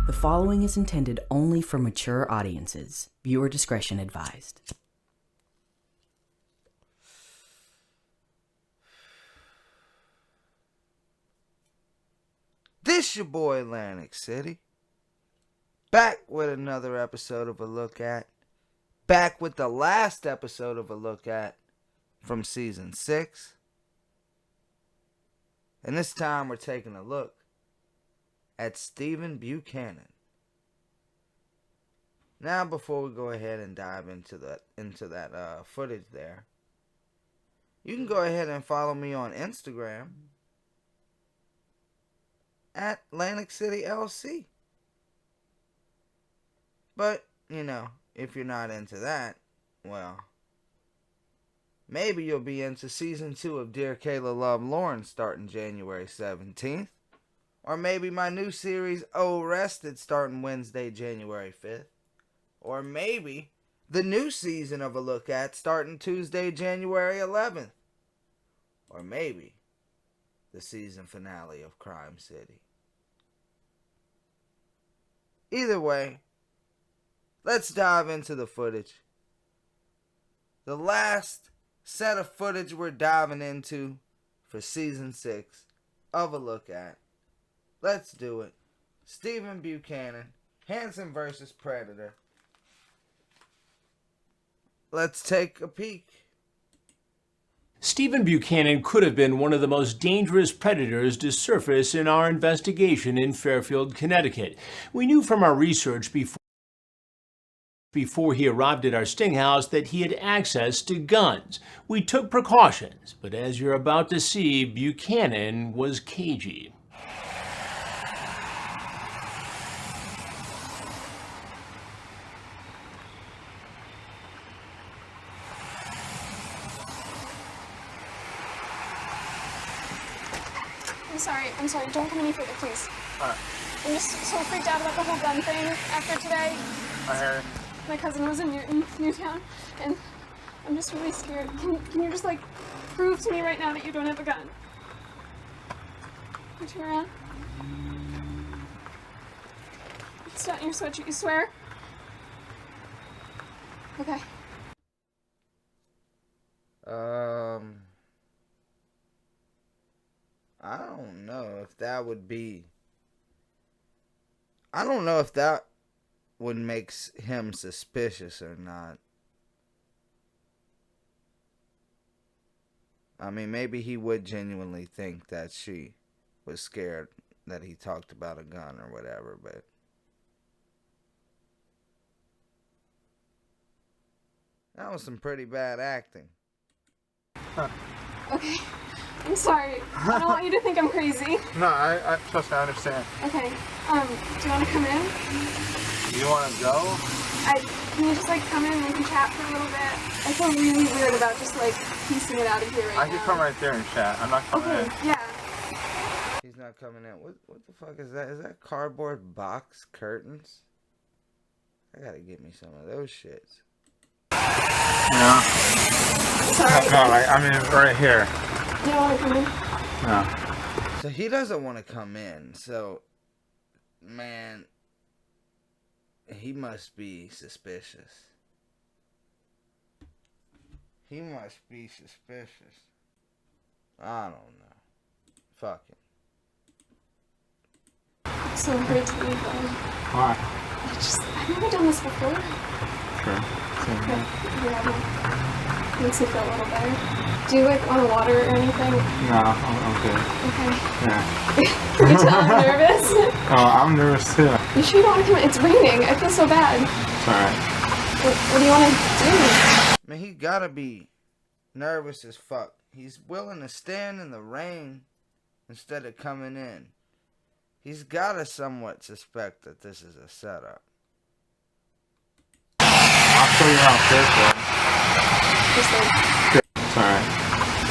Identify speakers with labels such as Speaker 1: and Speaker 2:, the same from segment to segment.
Speaker 1: The following is intended only for mature audiences. Viewer discretion advised.
Speaker 2: This your boy Lantic City. Back with another episode of A Look At. Back with the last episode of A Look At from season 6. And this time we're taking a look at Stephen Buchanan. Now before we go ahead and dive into that footage there, you can go ahead and follow me on Instagram at LanticCityLC. But, you know, if you're not into that, well, maybe you'll be into season 2 of Dear Kayla Love Lorne starting January 17th. Or maybe my new series, ORRESTED, starting Wednesday, January 5th. Or maybe the new season of A Look At starting Tuesday, January 11th. Or maybe the season finale of CrimeCity. Either way, let's dive into the footage. The last set of footage we're diving into for season 6 of A Look At. Let's do it. Stephen Buchanan, Hansen versus Predator. Let's take a peek.
Speaker 3: Stephen Buchanan could have been one of the most dangerous predators to surface in our investigation in Fairfield, Connecticut. We knew from our research before he arrived at our sting house that he had access to guns. We took precautions, but as you're about to see, Buchanan was cagey.
Speaker 4: I'm sorry, don't come any further, please.
Speaker 5: Alright.
Speaker 4: I'm just so freaked out about the whole gun thing after today.
Speaker 5: I hear it.
Speaker 4: My cousin was in Newtown, and I'm just really scared. Can you just, like, prove to me right now that you don't have a gun? Can you turn around? It's not in your sweatshirt, you swear? Okay.
Speaker 2: I don't know if that would be... I don't know if that would make him suspicious or not. I mean, maybe he would genuinely think that she was scared that he talked about a gun or whatever, but... that was some pretty bad acting.
Speaker 4: Okay. I'm sorry. I don't want you to think I'm crazy.
Speaker 5: No, I trust me, I understand.
Speaker 4: Okay. Do you want to come in?
Speaker 5: You want to go?
Speaker 4: Can you just, like, come in and we can chat for a little bit? I feel really weird about just, like, piecing it out of here right now.
Speaker 5: I can come right there and chat. I'm not coming in.
Speaker 4: Okay, yeah.
Speaker 2: He's not coming in. What the fuck is that? Is that cardboard box curtains? I gotta get me some of those shits.
Speaker 5: No.
Speaker 4: Sorry.
Speaker 5: No, I mean, right here.
Speaker 4: You don't want to come in?
Speaker 5: No.
Speaker 2: So he doesn't want to come in. So, man, he must be suspicious. He must be suspicious. I don't know. Fuck it.
Speaker 4: It's so great to meet you.
Speaker 5: Why?
Speaker 4: I've never done this before.
Speaker 5: Sure.
Speaker 4: Okay. Yeah, makes me feel a little better. Do you, like, want water or anything?
Speaker 5: No, I'm good.
Speaker 4: Okay.
Speaker 5: Yeah.
Speaker 4: You can tell I'm nervous.
Speaker 5: Oh, I'm nervous too.
Speaker 4: You sure you don't want to come in? It's raining. I feel so bad.
Speaker 5: It's alright.
Speaker 4: What do you want to do?
Speaker 2: Man, he gotta be nervous as fuck. He's willing to stand in the rain instead of coming in. He's gotta somewhat suspect that this is a setup.
Speaker 5: I'll show you how careful.
Speaker 4: Just like...
Speaker 5: It's alright.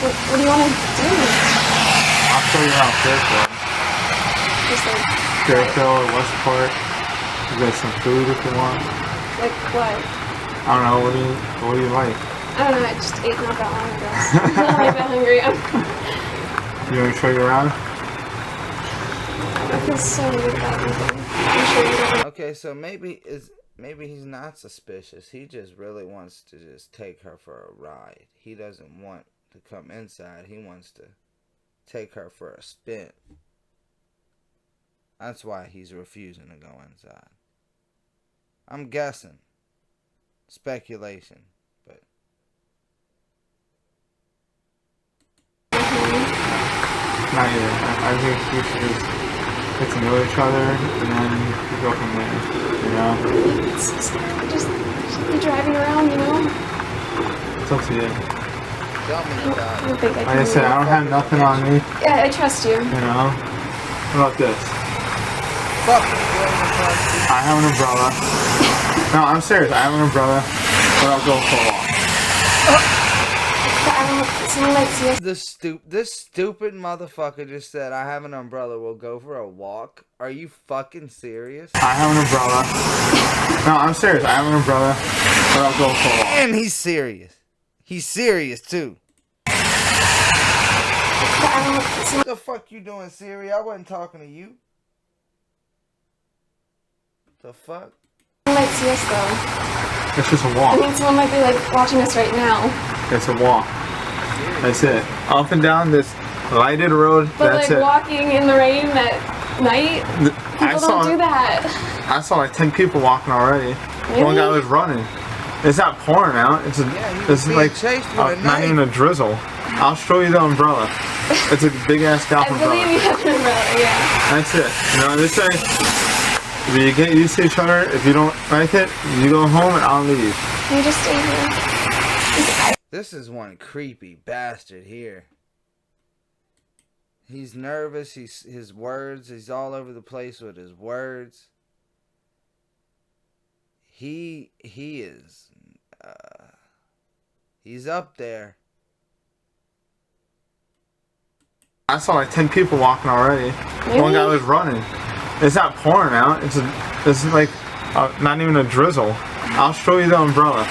Speaker 4: What do you want to do?
Speaker 5: I'll show you how careful.
Speaker 4: Just like...
Speaker 5: Fairfield, Westport. You got some food if you want.
Speaker 4: Like what?
Speaker 5: I don't know, what do you like?
Speaker 4: I don't know, I just ate not that long ago. I'm not like that hungry.
Speaker 5: You want me to show you around?
Speaker 4: I feel so weird about everything. I'm sure you don't
Speaker 2: Okay, so maybe he's not suspicious. He just really wants to just take her for a ride. He doesn't want to come inside. He wants to take her for a spin. That's why he's refusing to go inside. I'm guessing. Speculation. But
Speaker 5: Not yet. I think we should just get to know each other and then go from there. You know?
Speaker 4: It's just be driving around, you know?
Speaker 5: It's up to you.
Speaker 2: tell me
Speaker 4: I
Speaker 2: about
Speaker 4: don't
Speaker 2: it.
Speaker 4: think I
Speaker 5: Like
Speaker 4: can.
Speaker 5: I said, I don't have nothing on me.
Speaker 4: Yeah, I trust you.
Speaker 5: You know? What about this?
Speaker 2: Fuck it. Go in the front seat.
Speaker 5: I have an umbrella. No, I'm serious. I have an umbrella, but I'll go for a walk.
Speaker 4: But I don't know, someone might see us.
Speaker 2: This stupid motherfucker just said, I have an umbrella, we'll go for a walk. Are you fucking serious?
Speaker 5: I have an umbrella. No, I'm serious. I have an umbrella, but I'll go for a walk.
Speaker 2: And he's serious. He's serious too.
Speaker 4: But I don't know,
Speaker 2: What the fuck you doing, Siri? I wasn't talking to you. The fuck?
Speaker 4: someone might see us though.
Speaker 5: It's just a
Speaker 4: I
Speaker 5: walk.
Speaker 4: mean, someone might be like watching us right now.
Speaker 5: It's a walk. That's it. Up and down this lighted road.
Speaker 4: But
Speaker 5: That's
Speaker 4: like
Speaker 5: it.
Speaker 4: walking in the rain at night, people don't do that.
Speaker 5: I saw like 10 people walking already.
Speaker 4: Really?
Speaker 5: One guy was running. It's not pouring out. It's a,
Speaker 2: Yeah, he was
Speaker 5: it's
Speaker 2: being
Speaker 5: like
Speaker 2: chased with a
Speaker 5: not
Speaker 2: knife.
Speaker 5: even a drizzle. I'll show you the umbrella. It's a big ass golf
Speaker 4: I believe
Speaker 5: umbrella.
Speaker 4: you have an umbrella, yeah.
Speaker 5: That's it. You know, this way, we get used to each other. If you don't like it, you go home and I'll leave.
Speaker 4: Can you just stay here?
Speaker 2: This is one creepy bastard here. He's nervous. His words. He's all over the place with his words. He is. He's up there.
Speaker 5: I saw like 10 people walking already. One guy
Speaker 4: Really?
Speaker 5: was running. It's not pouring out. It's like not even a drizzle. I'll show you the umbrella.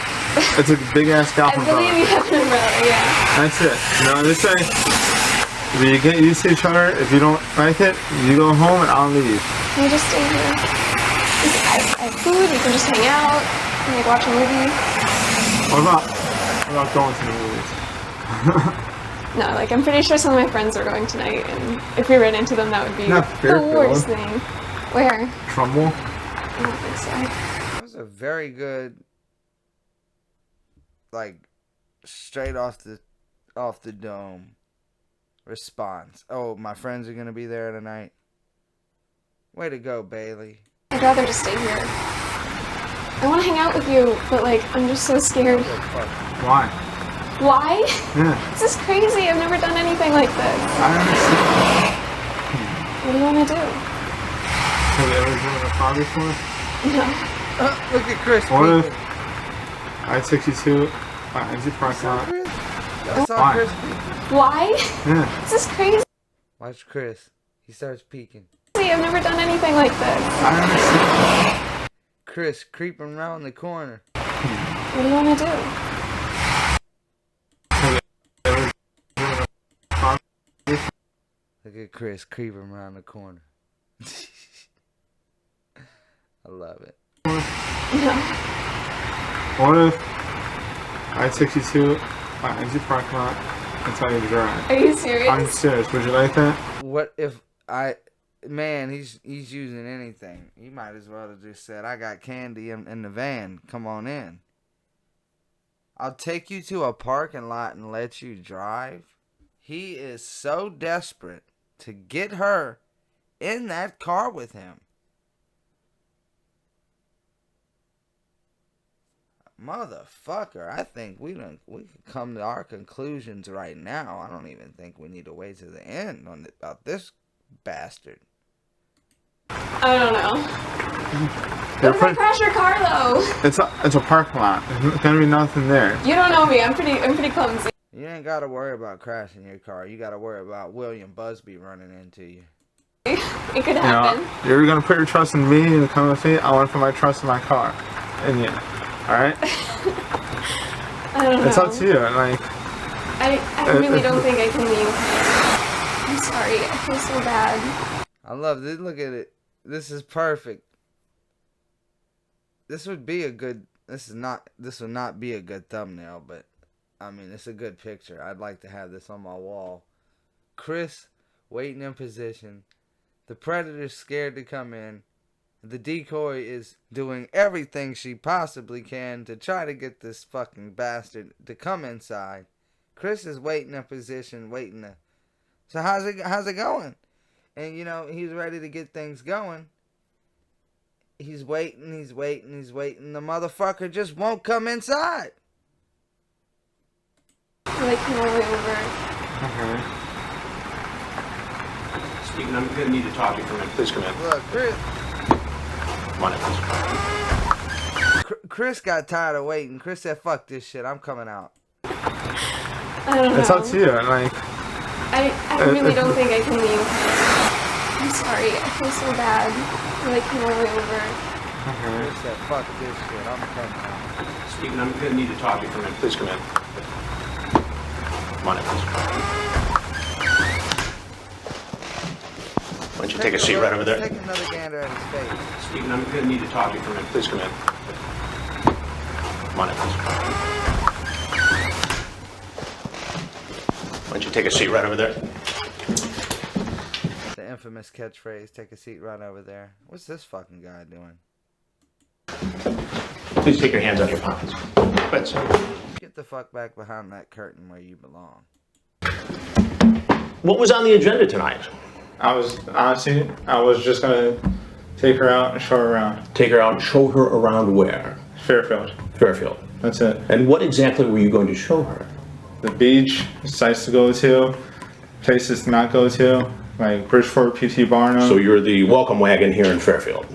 Speaker 5: It's a big ass golf
Speaker 4: I believe you
Speaker 5: umbrella.
Speaker 4: have an umbrella, yeah.
Speaker 5: That's it. You know, this way, we get used to each other. If you don't like it, you go home and I'll leave.
Speaker 4: Can you just stay here? I have food, we can just hang out, and like watch a movie.
Speaker 5: What about going to the movies?
Speaker 4: No, like I'm pretty sure some of my friends are going tonight, and if we ran into them, that would be
Speaker 5: Not
Speaker 4: the
Speaker 5: Fairfield.
Speaker 4: worst thing. Where?
Speaker 5: Trumbull?
Speaker 4: I don't think so.
Speaker 2: That was a very good, like, straight off the dome response. Oh, my friends are gonna be there tonight. Way to go, Bailey.
Speaker 4: I'd rather just stay here. I want to hang out with you, but like I'm just so scared.
Speaker 5: Why?
Speaker 4: Why?
Speaker 5: Yeah,
Speaker 4: This is crazy. I've never done anything like this.
Speaker 5: I understand.
Speaker 4: What do you want to do?
Speaker 5: Have you ever driven a car before?
Speaker 4: No.
Speaker 2: Look at Chris.
Speaker 5: What if
Speaker 2: peeking.
Speaker 5: I-62, exit parking lot?
Speaker 2: Chris? I saw
Speaker 5: Why?
Speaker 2: Chris peeking.
Speaker 4: Why?
Speaker 5: Yeah.
Speaker 4: This is crazy.
Speaker 2: Watch Chris. He starts peeking.
Speaker 4: I've never done anything like this.
Speaker 5: I understand.
Speaker 2: Chris creeping around the corner.
Speaker 4: What do you want to do?
Speaker 2: Look at Chris creeping around the corner. I love it.
Speaker 4: No.
Speaker 5: What if I-62, exit parking lot, that's how you drive?
Speaker 4: Are you serious?
Speaker 5: I'm serious. Would you like that?
Speaker 2: What if man, he's using anything. He might as well have just said, I got candy in the van. Come on in. I'll take you to a parking lot and let you drive. He is so desperate to get her in that car with him. Motherfucker, I think we could come to our conclusions right now. I don't even think we need to wait to the end about this bastard.
Speaker 4: I don't know. What if I crash your car though?
Speaker 5: It's a parking lot. There's gonna be nothing there.
Speaker 4: You don't know me. I'm pretty clumsy.
Speaker 2: You ain't gotta worry about crashing your car. You gotta worry about William Busby running into you.
Speaker 4: It could
Speaker 5: You
Speaker 4: happen.
Speaker 5: know, you're gonna put your trust in me and come with me. I want to put my trust in my car, and you. All right.
Speaker 4: I don't know.
Speaker 5: It's up to you. Like,
Speaker 4: I really don't think I can leave. I'm sorry. I feel so bad.
Speaker 2: I love this. Look at it. This is perfect. this would be a good. This would not be a good thumbnail, but I mean, it's a good picture. I'd like to have this on my wall. Chris waiting in position. The predator's scared to come in. The decoy is doing everything she possibly can to try to get this fucking bastard to come inside. Chris is waiting in position, waiting to. So how's it going? And you know, he's ready to get things going. He's waiting. The motherfucker just won't come inside.
Speaker 4: Like, come all the way over.
Speaker 3: Stephen, I'm going to need to talk to you for a minute. Please come in.
Speaker 2: Look, Chris.
Speaker 3: Come on in, please.
Speaker 2: Chris got tired of waiting. Chris said, fuck this shit. I'm coming out.
Speaker 4: I don't know.
Speaker 5: It's up to you. Like,
Speaker 4: I really don't think I can leave. I'm sorry. I feel so bad. Like, come all the way over.
Speaker 2: Chris said, fuck this shit. I'm coming out.
Speaker 3: Stephen, I'm going to need to talk to you for a minute. Please come in. Come on in, please. Why don't you take a seat right over there?
Speaker 2: Take another gander at his face.
Speaker 3: Stephen, I'm going to need to talk to you for a minute. Please come in. Come on in, please. Why don't you take a seat right over there?
Speaker 2: The infamous catchphrase, take a seat right over there. What's this fucking guy doing?
Speaker 3: Please take your hands out of your pockets. Good, sir.
Speaker 2: Get the fuck back behind that curtain where you belong.
Speaker 3: What was on the agenda tonight?
Speaker 5: I was just gonna take her out and show her around.
Speaker 3: Take her out and show her around where?
Speaker 5: Fairfield.
Speaker 3: Fairfield.
Speaker 5: That's it.
Speaker 3: And what exactly were you going to show her?
Speaker 5: The beach, sites to go to, places to not go to, like Bridgeport, PT Barnum.
Speaker 3: So you're the welcome wagon here in Fairfield.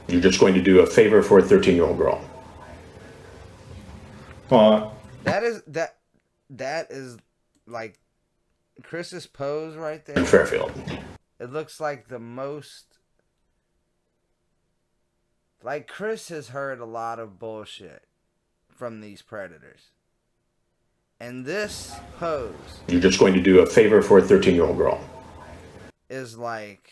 Speaker 3: You're just going to do a favor for a 13-year-old girl.
Speaker 5: Well,
Speaker 2: That is like Chris's pose right there.
Speaker 3: In Fairfield.
Speaker 2: It looks like the most. Like Chris has heard a lot of bullshit from these predators. And this pose
Speaker 3: You're just going to do a favor for a 13-year-old girl.
Speaker 2: is like.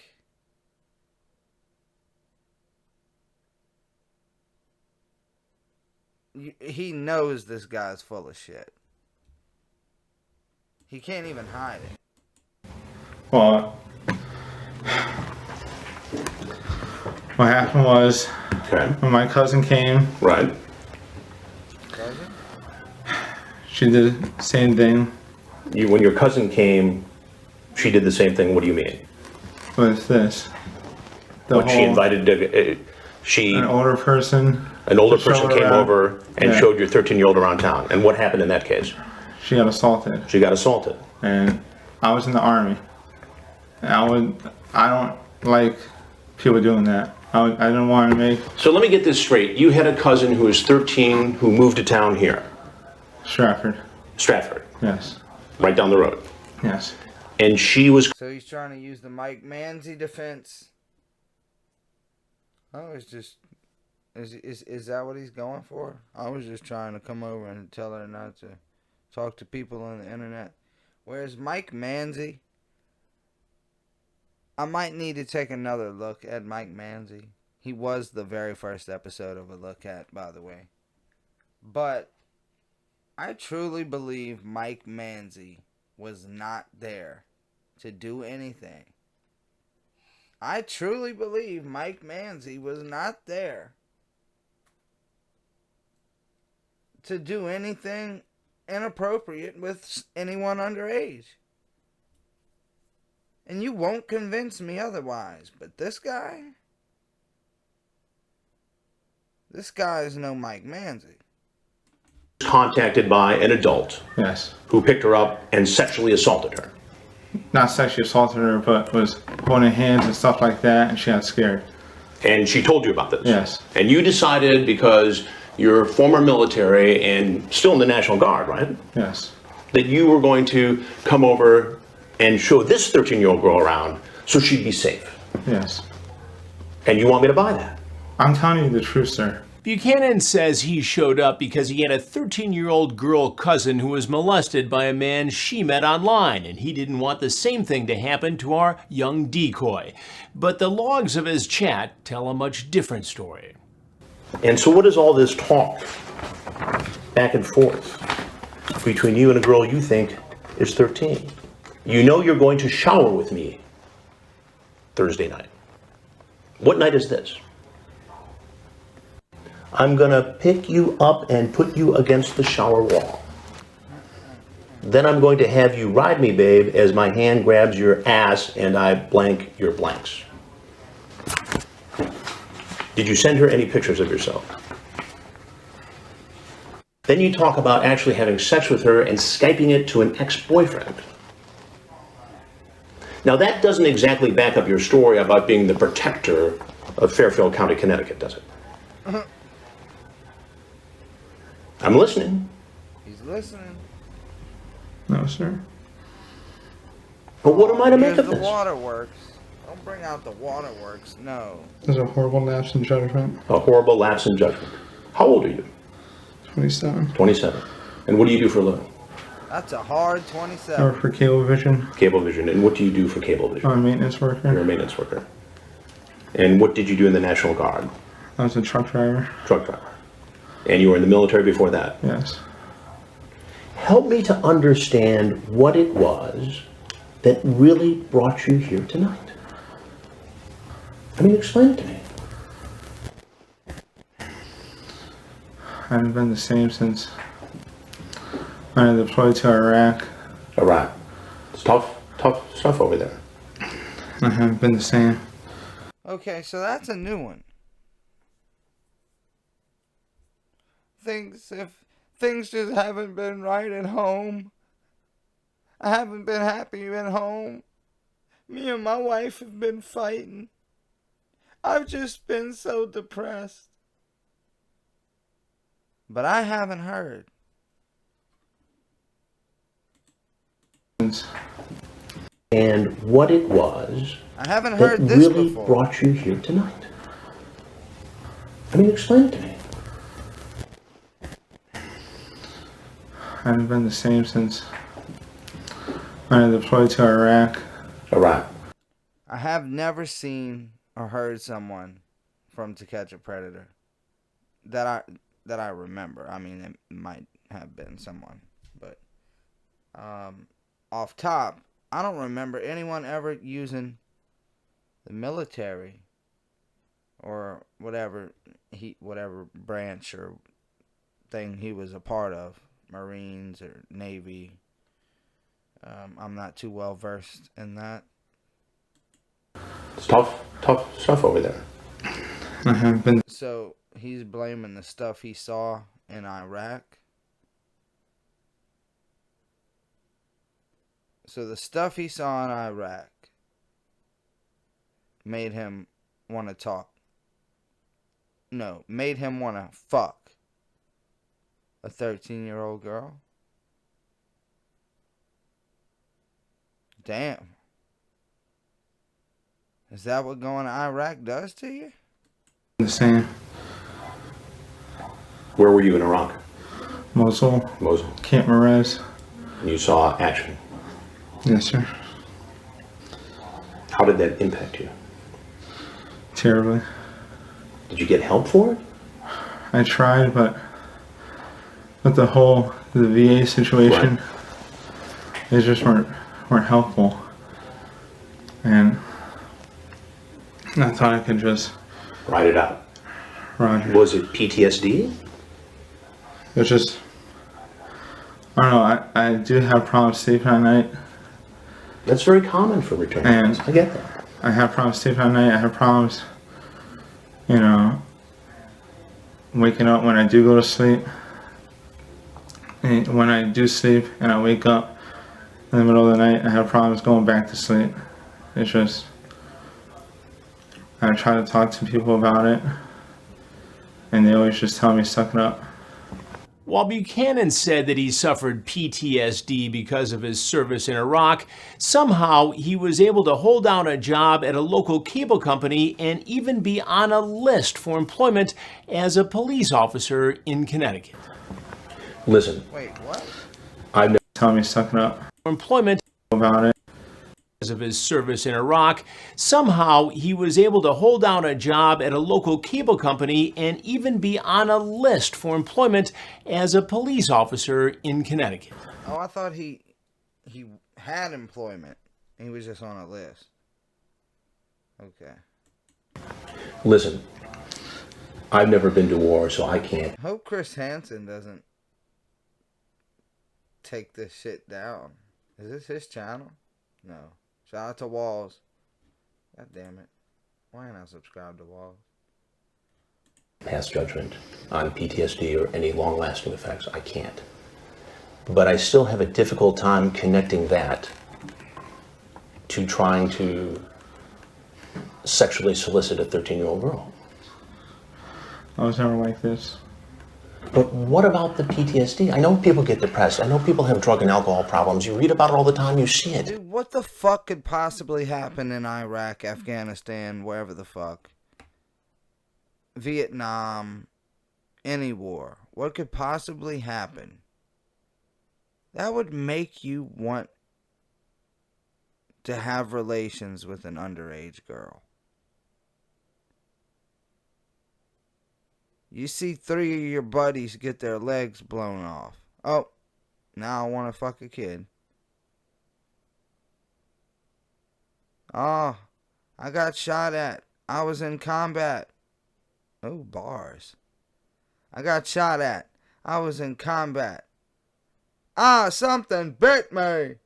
Speaker 2: He knows this guy's full of shit. He can't even hide it.
Speaker 5: well, what happened was
Speaker 3: Okay.
Speaker 5: when my cousin came,
Speaker 3: Right.
Speaker 2: Cousin?
Speaker 5: she did the same thing
Speaker 3: When your cousin came, she did the same thing. What do you mean?
Speaker 5: with this. The
Speaker 3: When she
Speaker 5: whole-
Speaker 3: invited,
Speaker 5: an older person.
Speaker 3: an older
Speaker 5: to show
Speaker 3: person
Speaker 5: her
Speaker 3: came
Speaker 5: around.
Speaker 3: over and
Speaker 5: Yeah.
Speaker 3: showed your 13-year-old around town. And what happened in that case?
Speaker 5: She got assaulted,
Speaker 3: She got assaulted.
Speaker 5: and I was in the army. And I don't like people doing that. I didn't want to make
Speaker 3: So let me get this straight. You had a cousin who was 13 who moved to town here,
Speaker 5: Stratford.
Speaker 3: Stratford,
Speaker 5: Yes.
Speaker 3: right down the road.
Speaker 5: Yes.
Speaker 3: And she was
Speaker 2: So he's trying to use the Mike Manzi defense. Oh, it's just is that what he's going for? I was just trying to come over and tell her not to talk to people on the internet. Whereas Mike Manzi, I might need to take another look at Mike Manzi. He was the very first episode of A Look At, by the way. But I truly believe Mike Manzi was not there to do anything. I truly believe Mike Manzi was not there to do anything inappropriate with anyone underage. And you won't convince me otherwise. But this guy is no Mike Manzi.
Speaker 3: contacted by an adult
Speaker 5: Yes.
Speaker 3: who picked her up and sexually assaulted her.
Speaker 5: Not sexually assaulted her, but was holding hands and stuff like that, and she got scared.
Speaker 3: And she told you about this.
Speaker 5: Yes.
Speaker 3: And you decided, because you're former military and still in the National Guard, right?
Speaker 5: Yes.
Speaker 3: That you were going to come over and show this 13-year-old girl around so she'd be safe.
Speaker 5: Yes.
Speaker 3: And you want me to buy that?
Speaker 5: I'm telling you the truth, sir.
Speaker 3: Buchanan says he showed up because he had a 13-year-old girl cousin who was molested by a man she met online, and he didn't want the same thing to happen to our young decoy. But the logs of his chat tell a much different story. And so what is all this talk back and forth between you and a girl you think is 13? You know you're going to shower with me Thursday night. What night is this? I'm gonna pick you up and put you against the shower wall. Then I'm going to have you ride me, babe, as my hand grabs your ass and I blank your blanks. Did you send her any pictures of yourself? Then you talk about actually having sex with her and Skyping it to an ex-boyfriend. Now that doesn't exactly back up your story about being the protector of Fairfield County, Connecticut, does it? I'm listening.
Speaker 2: He's listening.
Speaker 5: No, sir.
Speaker 3: But what am I to make of
Speaker 2: The
Speaker 3: this?
Speaker 2: waterworks. Don't bring out the waterworks. No.
Speaker 5: There's a horrible lapse in judgment.
Speaker 3: A horrible lapse in judgment. How old are you?
Speaker 5: 27.
Speaker 3: 27. And what do you do for a living?
Speaker 2: That's a hard
Speaker 5: I
Speaker 2: 27.
Speaker 5: work for Cablevision.
Speaker 3: Cablevision. And what do you do for Cablevision?
Speaker 5: I'm a maintenance
Speaker 3: You're a
Speaker 5: worker.
Speaker 3: maintenance worker. And what did you do in the National Guard?
Speaker 5: I was a truck driver.
Speaker 3: Truck driver. And you were in the military before that?
Speaker 5: Yes.
Speaker 3: Help me to understand what it was that really brought you here tonight. I mean, explain it to me.
Speaker 5: I haven't been the same since I deployed to Iraq.
Speaker 3: Iraq. It's tough stuff over there.
Speaker 5: I haven't been the same.
Speaker 2: Okay, so that's a new one. If things just haven't been right at home. I haven't been happy at home. Me and my wife have been fighting. I've just been so depressed. But I haven't heard.
Speaker 3: And what it was
Speaker 2: I haven't
Speaker 3: that
Speaker 2: heard this
Speaker 3: really
Speaker 2: before.
Speaker 3: brought you here tonight. I mean, explain it to me.
Speaker 5: I haven't been the same since I deployed to Iraq.
Speaker 3: Iraq.
Speaker 2: I have never seen or heard someone from To Catch a Predator that I remember. I mean, it might have been someone, but off top, I don't remember anyone ever using the military or whatever branch or thing he was a part of, Marines or Navy. I'm not too well versed in that.
Speaker 3: It's tough stuff over there.
Speaker 5: I haven't been.
Speaker 2: So he's blaming the stuff he saw in Iraq. So the stuff he saw in Iraq made him want to talk. No, made him want to fuck a 13-year-old girl. Damn. Is that what going to Iraq does to you?
Speaker 5: The same.
Speaker 3: Where were you in Iraq?
Speaker 5: Mosul.
Speaker 3: Mosul.
Speaker 5: Camp Merez.
Speaker 3: And you saw action.
Speaker 5: Yes, sir.
Speaker 3: How did that impact you?
Speaker 5: Terribly.
Speaker 3: Did you get help for it?
Speaker 5: I tried, but with the VA situation, they just weren't helpful. And I thought I could just
Speaker 3: Ride it out.
Speaker 5: Roger.
Speaker 3: Was it PTSD?
Speaker 5: It's just, I don't know, I do have problems sleeping at night.
Speaker 3: That's very common for return
Speaker 5: And-
Speaker 3: I get that.
Speaker 5: I have problems sleeping at night. I have problems, waking up when I do go to sleep. And when I do sleep and I wake up in the middle of the night, I have problems going back to sleep. It's just, I try to talk to people about it, and they always just tell me, suck it up.
Speaker 3: While Buchanan said that he suffered PTSD because of his service in Iraq, somehow he was able to hold down a job at a local cable company and even be on a list for employment as a police officer in Connecticut. Listen,
Speaker 2: Wait, what?
Speaker 3: I've never
Speaker 5: Tell me, suck it up
Speaker 3: employment
Speaker 5: about it.
Speaker 3: of his service in Iraq. Somehow, he was able to hold down a job at a local cable company and even be on a list for employment as a police officer in Connecticut.
Speaker 2: Oh, I thought he had employment. He was just on a list. Okay.
Speaker 6: Listen, I've never been to war, so I can't.
Speaker 2: Hope Chris Hansen doesn't take this shit down. Is this his channel? No. Shout out to Walls. God damn it. Why ain't I subscribed to Walls?
Speaker 6: Pass judgment on PTSD or any long-lasting effects. I can't. But I still have a difficult time connecting that to trying to sexually solicit a 13-year-old girl.
Speaker 5: I was never like this.
Speaker 6: But what about the PTSD? I know people get depressed. I know people have drug and alcohol problems. You read about it all the time. You see it.
Speaker 2: Dude, what the fuck could possibly happen in Iraq, Afghanistan, wherever the fuck? Vietnam, any war. What could possibly happen that would make you want to have relations with an underage girl? You see 3 of your buddies get their legs blown off. Oh, now I want to fuck a kid. Oh, I got shot at. I was in combat. Oh, bars. I got shot at. I was in combat. Ah, something bit me.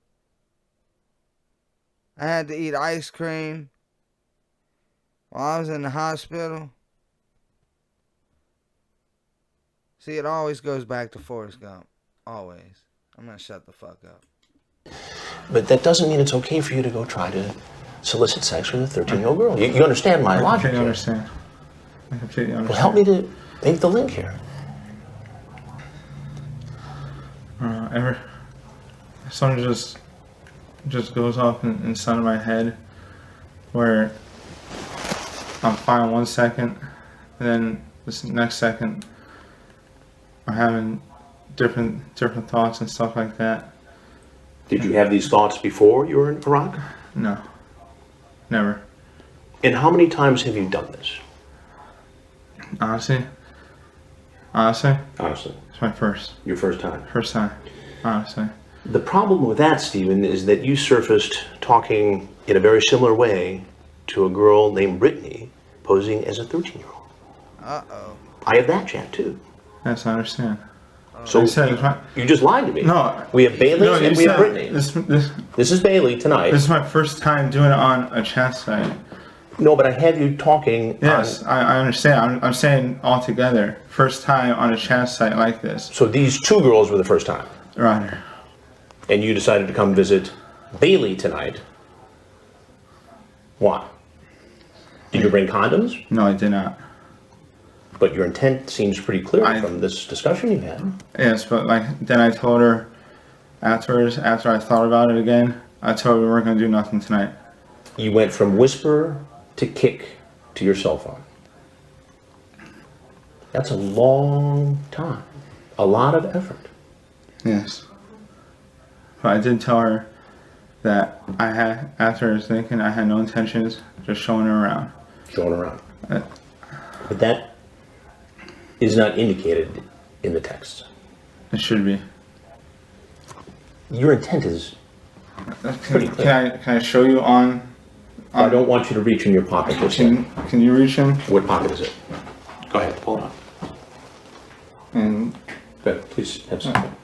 Speaker 2: I had to eat ice cream while I was in the hospital. See, it always goes back to Forrest Gump. Always. I'm gonna shut the fuck up.
Speaker 6: But that doesn't mean it's okay for you to go try to solicit sex with a 13-year-old girl. You understand my logic here.
Speaker 5: I completely understand.
Speaker 6: Well, help me to make the link here.
Speaker 5: Something just goes off inside of my head where I'm fine 1 second, and then this next second I'm having different thoughts and stuff like that.
Speaker 6: Did you have these thoughts before you were in Iraq?
Speaker 5: No, never.
Speaker 6: And how many times have you done this?
Speaker 5: Honestly, it's my first.
Speaker 6: Your first time?
Speaker 5: First time, honestly.
Speaker 6: The problem with that, Stephen, is that you surfaced talking in a very similar way to a girl named Brittany posing as a 13-year-old.
Speaker 2: Uh-oh.
Speaker 6: I have that chat too.
Speaker 5: Yes, I understand.
Speaker 6: So you just lied to me.
Speaker 5: No.
Speaker 6: We have Bailey and we have Brittany.
Speaker 5: This
Speaker 6: is Bailey tonight.
Speaker 5: This is my first time doing it on a chat site.
Speaker 6: No, but I have you talking.
Speaker 5: Yes, I understand. I'm saying all together. First time on a chat site like this.
Speaker 6: So these two girls were the first time?
Speaker 5: Right.
Speaker 6: And you decided to come visit Bailey tonight. Why? Did you bring condoms?
Speaker 5: No, I did not.
Speaker 6: But your intent seems pretty clear from this discussion you had.
Speaker 5: Yes, but then I told her afterwards, after I thought about it again, I told her we weren't going to do nothing tonight.
Speaker 6: You went from whisper to kick to your cell phone. That's a long time. A lot of effort.
Speaker 5: Yes. But I did tell her that after I was thinking, I had no intentions, just showing her around.
Speaker 6: Showing her around. But that is not indicated in the text.
Speaker 5: It should be.
Speaker 6: Your intent is pretty clear.
Speaker 5: Can I show you on
Speaker 6: I don't want you to reach in your pocket.
Speaker 5: Can you reach in?
Speaker 6: What pocket is it? Go ahead, pull it up.
Speaker 5: And
Speaker 6: good, please have some.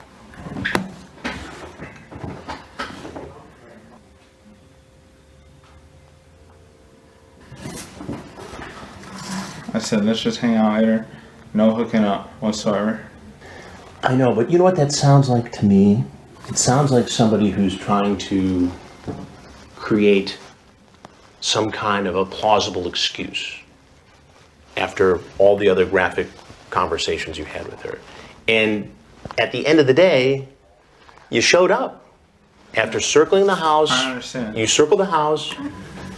Speaker 5: I said, let's just hang out later. No hooking up whatsoever.
Speaker 6: I know, but you know what that sounds like to me? It sounds like somebody who's trying to create some kind of a plausible excuse after all the other graphic conversations you had with her. And at the end of the day, you showed up. After circling the house,
Speaker 5: I understand.
Speaker 6: You circled the house,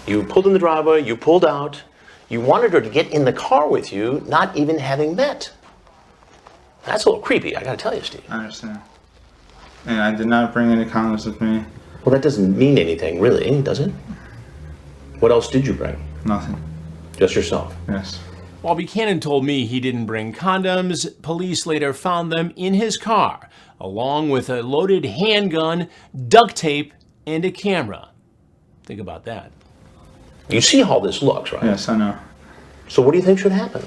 Speaker 6: you pulled in the driveway, you pulled out, you wanted her to get in the car with you, not even having met. That's a little creepy, I gotta tell you, Steve.
Speaker 5: I understand. And I did not bring any condoms with me.
Speaker 6: Well, that doesn't mean anything, really, does it? What else did you bring?
Speaker 5: Nothing.
Speaker 6: Just yourself?
Speaker 5: Yes.
Speaker 3: While Buchanan told me he didn't bring condoms, police later found them in his car, along with a loaded handgun, duct tape, and a camera. Think about that.
Speaker 6: You see how this looks, right?
Speaker 5: Yes, I know.
Speaker 6: So what do you think should happen?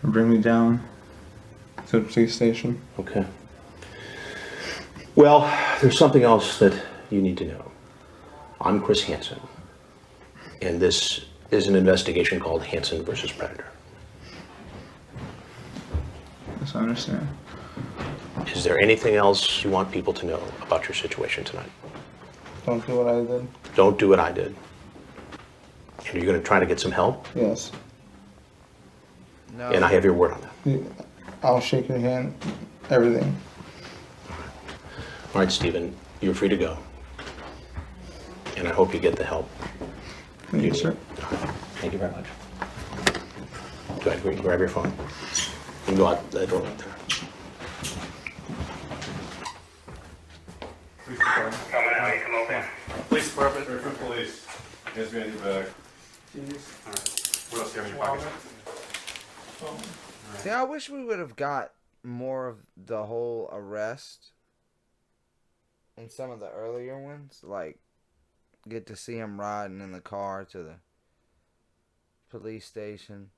Speaker 5: Bring me down to the police station.
Speaker 6: Okay. Well, there's something else that you need to know. I'm Chris Hansen, and this is an investigation called Hansen versus Predator.
Speaker 5: Yes, I understand.
Speaker 6: Is there anything else you want people to know about your situation tonight?
Speaker 5: Don't do what I did.
Speaker 6: Don't do what I did. And you're going to try to get some help?
Speaker 5: Yes.
Speaker 2: No.
Speaker 6: And I have your word on that.
Speaker 5: I'll shake your hand. Everything.
Speaker 6: All right, Stephen, you're free to go. And I hope you get the help.
Speaker 5: Thank you, sir.
Speaker 6: Thank you very much. Go ahead, grab your phone. You can go out that door right there.
Speaker 7: Police department.
Speaker 8: Coming out, you come open.
Speaker 7: Police department. Recruit police. Hands behind your back. Alright. What else do you have in your pocket?
Speaker 2: See, I wish we would have got more of the whole arrest in some of the earlier ones. Like, get to see him riding in the car to the police station.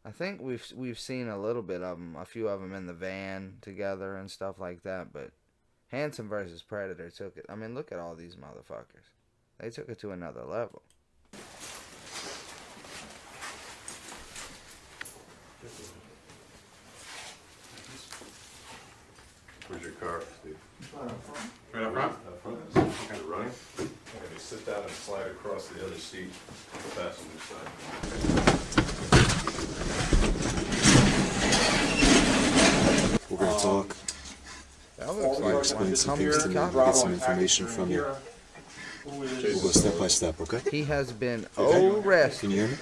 Speaker 2: I think we've seen a little bit of them, a few of them in the van together and stuff like that. But Hansen versus Predator took it. I mean, look at all these motherfuckers. They took it to another level.
Speaker 7: Where's your car, Steve? Right up front? Up front. Okay, running. Okay, sit down and slide across the other seat, the passenger side.
Speaker 9: We're going to talk.
Speaker 2: That looks like
Speaker 9: Explain
Speaker 2: one
Speaker 9: some things to me, get some information from you. We'll go step by step, okay?
Speaker 2: He has been arrested.
Speaker 9: Can you hear me?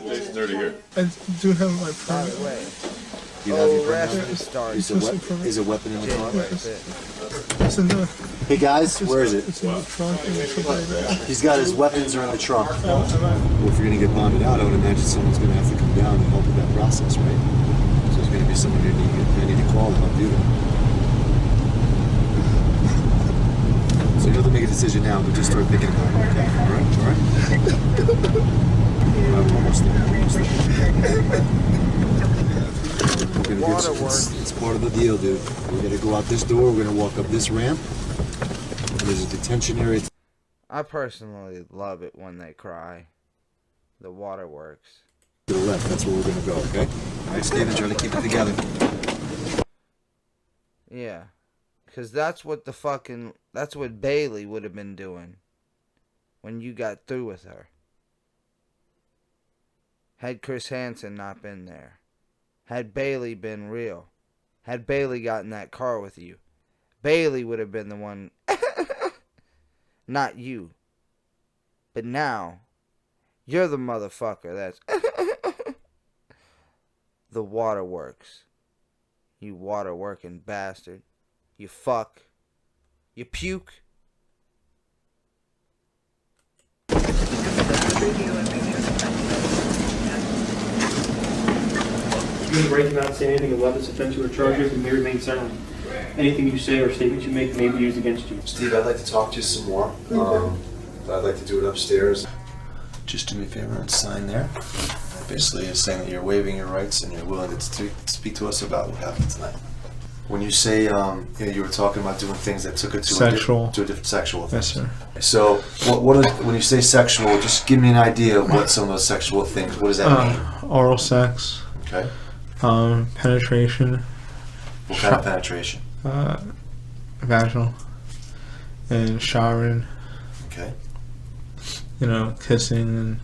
Speaker 7: Jason's already here.
Speaker 5: I do have my
Speaker 2: By
Speaker 5: permit.
Speaker 2: the way,
Speaker 9: You have your
Speaker 2: arrested
Speaker 9: permit?
Speaker 2: starts
Speaker 9: Is a weapon in the car?
Speaker 2: January 5th.
Speaker 5: It's in the,
Speaker 9: Hey guys, where is it?
Speaker 5: it's in the trunk and it's over there.
Speaker 9: He's got his weapons are in the trunk. Well, if you're gonna get bonded out, I would imagine someone's gonna have to come down and help with that process, right? So there's gonna be someone I need to call to help do that. So you don't have to make a decision now, but just start thinking about it, okay? All right? Almost there. We're gonna do it's part of the deal, dude. We're gonna go out this door, we're gonna walk up this ramp, and there's a detention area.
Speaker 2: I personally love it when they cry. The waterworks.
Speaker 9: To the left, that's where we're gonna go, okay? Alright, Steven, try to keep it together.
Speaker 2: Yeah. Because that's what that's what Bailey would have been doing when you got through with her. Had Chris Hansen not been there. Had Bailey been real. Had Bailey got in that car with you. Bailey would have been the one. Not you. But now, you're the motherfucker that's the waterworks. You waterworking bastard. You fuck. You puke.
Speaker 10: You can break not say anything of weapons, offense, or charges, and may remain silent. Anything you say or statements you make may be used against you.
Speaker 9: Steve, I'd like to talk to you some more. I'd like to do it upstairs. Just do me a favor and sign there. Basically, it's saying that you're waiving your rights and you're willing to speak to us about what happened tonight. When you say you were talking about doing things that took it to
Speaker 5: Sexual.
Speaker 9: a different sexual thing.
Speaker 5: Yes, sir.
Speaker 9: So, when you say sexual, just give me an idea of what some of those sexual things. What does that mean?
Speaker 5: Oral sex.
Speaker 9: Okay.
Speaker 5: Penetration.
Speaker 9: What kind of penetration?
Speaker 5: Vaginal. And showering.
Speaker 9: Okay.
Speaker 5: You know, kissing and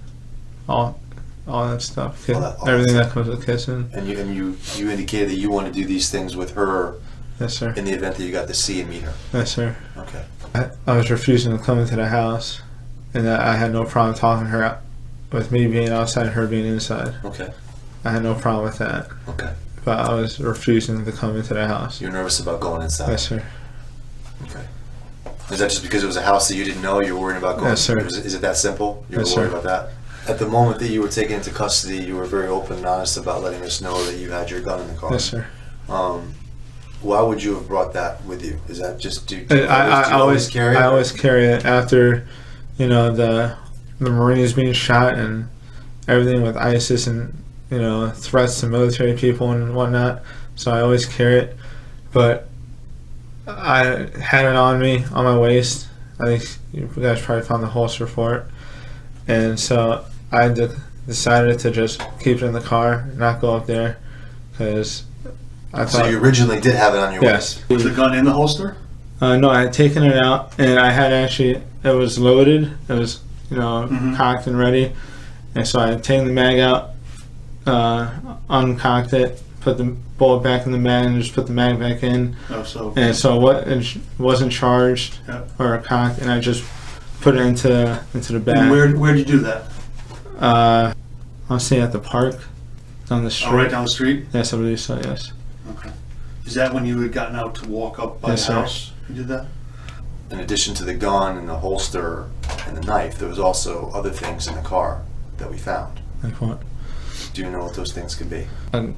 Speaker 5: all that stuff.
Speaker 9: All
Speaker 5: Everything
Speaker 9: that
Speaker 5: that comes with kissing.
Speaker 9: And you indicated that you want to do these things with her.
Speaker 5: Yes, sir.
Speaker 9: In the event that you got to see and meet her.
Speaker 5: Yes, sir.
Speaker 9: Okay.
Speaker 5: I was refusing to come into the house, and I had no problem talking to her with me being outside and her being inside.
Speaker 9: Okay.
Speaker 5: I had no problem with that.
Speaker 9: Okay.
Speaker 5: but I was refusing to come into the house.
Speaker 9: You're nervous about going inside?
Speaker 5: Yes, sir.
Speaker 9: Okay. Is that just because it was a house that you didn't know? You're worried about going?
Speaker 5: Yes, sir.
Speaker 9: Is it that simple? You're
Speaker 5: Yes,
Speaker 9: worried
Speaker 5: sir.
Speaker 9: about that? At the moment that you were taken into custody, you were very open and honest about letting us know that you had your gun in the car.
Speaker 5: Yes, sir.
Speaker 9: Why would you have brought that with you? Is that just do you
Speaker 5: I
Speaker 9: always carry it?
Speaker 5: I always carry it after, you know, the Marines being shot and everything with ISIS and, you know, threats to military people and whatnot. So I always carry it, but I had it on me on my waist. I think you guys probably found the holster for it, and so I decided to just keep it in the car, not go up there, because I thought.
Speaker 9: So you originally did have it on your
Speaker 5: Yes.
Speaker 9: waist?
Speaker 8: Was the gun in the holster?
Speaker 5: No, I had taken it out, and I had actually, it was loaded. It was, you know, cocked and ready. And so I had taken the mag out, uncocked it, put the bullet back in the mag, and just put the mag back in.
Speaker 8: Oh, so.
Speaker 5: And so what, it wasn't charged
Speaker 8: Yeah.
Speaker 5: or cocked, and I just put it into the bag.
Speaker 8: And where'd you do that?
Speaker 5: I'll say at the park, down the street.
Speaker 8: Oh, right down the street?
Speaker 5: Yes, I believe so, yes.
Speaker 8: Okay. Is that when you had gotten out to walk up by
Speaker 5: Yes,
Speaker 8: the
Speaker 5: sir.
Speaker 8: house? You did that?
Speaker 9: In addition to the gun and the holster and the knife, there was also other things in the car that we found.
Speaker 5: Like what?
Speaker 9: Do you know what those things could be?
Speaker 5: A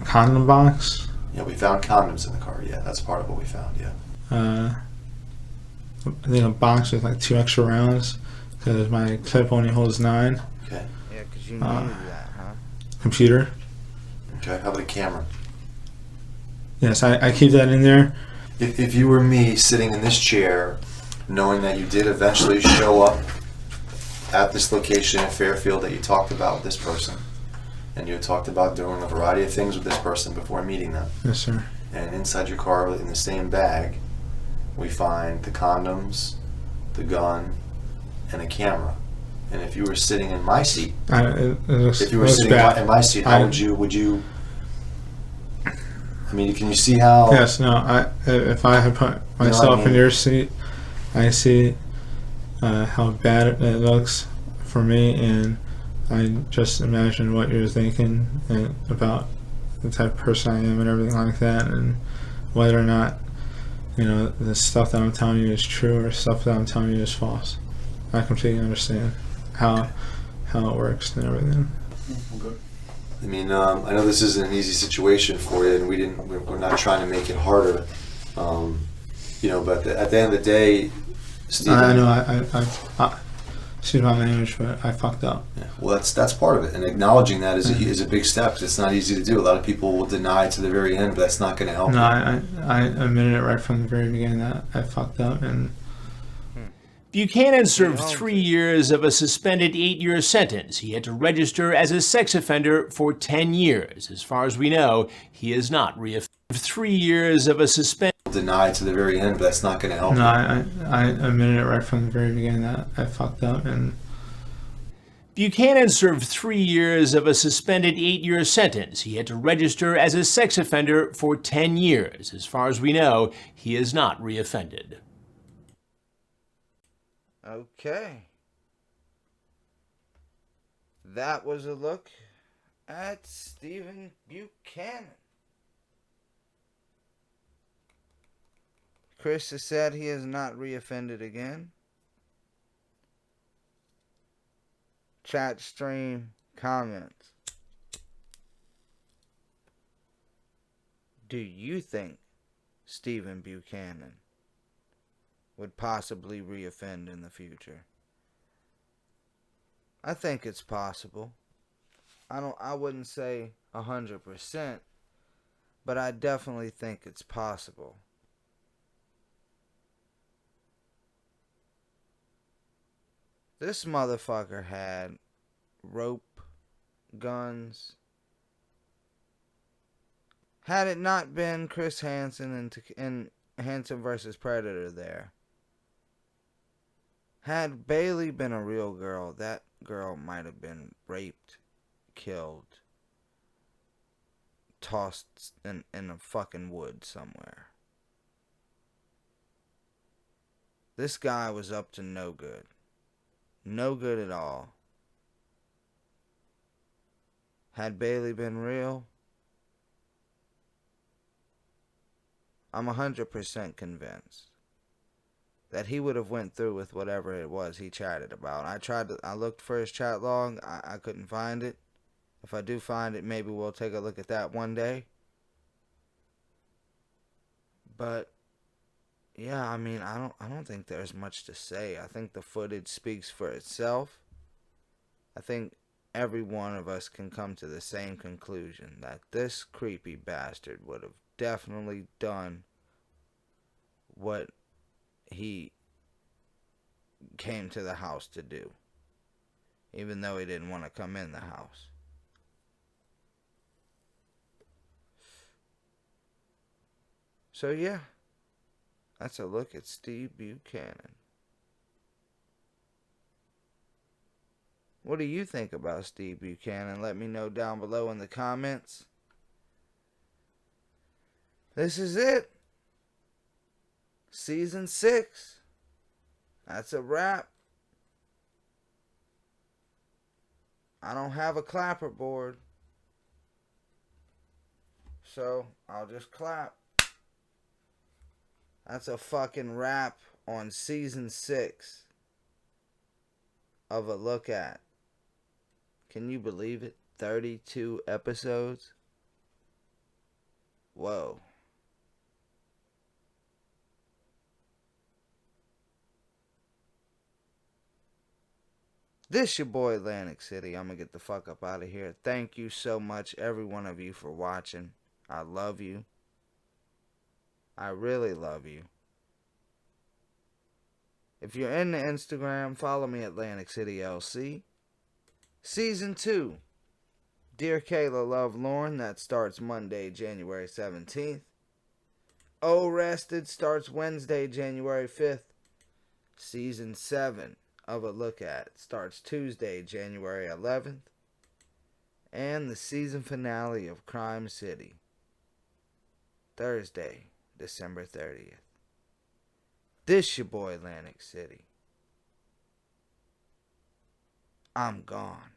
Speaker 5: condom box.
Speaker 9: Yeah, we found condoms in the car. Yeah, that's part of what we found. Yeah.
Speaker 5: I think a box with like 2 extra rounds, because my clip only holds 9.
Speaker 9: Okay.
Speaker 2: Yeah, because you knew that, huh?
Speaker 5: Computer.
Speaker 9: Okay. How about a camera?
Speaker 5: Yes, I keep that in there.
Speaker 9: If you were me sitting in this chair, knowing that you did eventually show up at this location in Fairfield that you talked about with this person, and you had talked about doing a variety of things with this person before meeting them,
Speaker 5: Yes, sir.
Speaker 9: and inside your car in the same bag, we find the condoms, the gun, and a camera. And if you were sitting in my seat,
Speaker 5: It looks,
Speaker 9: if you were
Speaker 5: looks
Speaker 9: sitting
Speaker 5: bad.
Speaker 9: in my seat, how would you? I mean, can you see how?
Speaker 5: Yes, no. If I had put myself in your seat, I see how bad it looks for me, and I just imagine what you're thinking and about the type of person I am and everything like that, and whether or not, you know, the stuff that I'm telling you is true or stuff that I'm telling you is false. I completely understand how it works and everything.
Speaker 8: Good.
Speaker 9: I mean, I know this isn't an easy situation for you, and we're not trying to make it harder, you know. But at the end of the day, Stephen,
Speaker 5: I know I excuse my language, but I fucked up.
Speaker 9: Yeah, well, that's part of it, and acknowledging that is a big step. 'Cause it's not easy to do. A lot of people will deny to the very end, but that's not going to help.
Speaker 5: No,
Speaker 9: you.
Speaker 5: I admitted it right from the very beginning that I fucked up, and
Speaker 3: Buchanan served 3 years of a suspended 8-year sentence. He had to register as a sex offender for 10 years. As far as we know, he is not reoffended. 3 years of a suspended...
Speaker 9: Deny to the very end, but that's not going to help.
Speaker 5: no,
Speaker 9: you.
Speaker 5: I admitted it right from the very beginning that I fucked up, and
Speaker 3: Buchanan served 3 years of a suspended 8-year sentence. He had to register as a sex offender for 10 years. As far as we know, he is not reoffended.
Speaker 2: Okay. That was a look at Stephen Buchanan. Chris has said he has not reoffended again. Chat stream comments. Do you think Stephen Buchanan would possibly reoffend in the future? I think it's possible. I wouldn't say 100%, but I definitely think it's possible. This motherfucker had rope, guns. Had it not been Chris Hansen and Hansen versus Predator there, had Bailey been a real girl, that girl might have been raped, killed, tossed in a fucking wood somewhere. This guy was up to no good. No good at all. Had Bailey been real, I'm 100% convinced that he would have went through with whatever it was he chatted about. I looked for his chat log. I couldn't find it. If I do find it, maybe we'll take a look at that one day. But yeah, I mean, I don't think there's much to say. I think the footage speaks for itself. I think every one of us can come to the same conclusion that this creepy bastard would have definitely done what he came to the house to do, even though he didn't want to come in the house. So yeah, that's a look at Steve Buchanan. What do you think about Steve Buchanan? Let me know down below in the comments. This is it. Season 6. That's a wrap. I don't have a clapperboard, so I'll just clap. That's a fucking wrap on season 6 of A Look At. Can you believe it? 32 episodes? Whoa. This your boy Lantic City. I'm gonna get the fuck up out of here. Thank you so much, every one of you, for watching. I love you. I really love you. If you're into Instagram, follow me at LanticCityLC. Season 2. Dear Kayla, Love, Lorne. That starts Monday, January 17th. ORRESTED starts Wednesday, January 5th. Season 7 of A Look At starts Tuesday, January 11th. And the season finale of CrimeCity, Thursday, December 30th. This your boy Lantic City. I'm gone.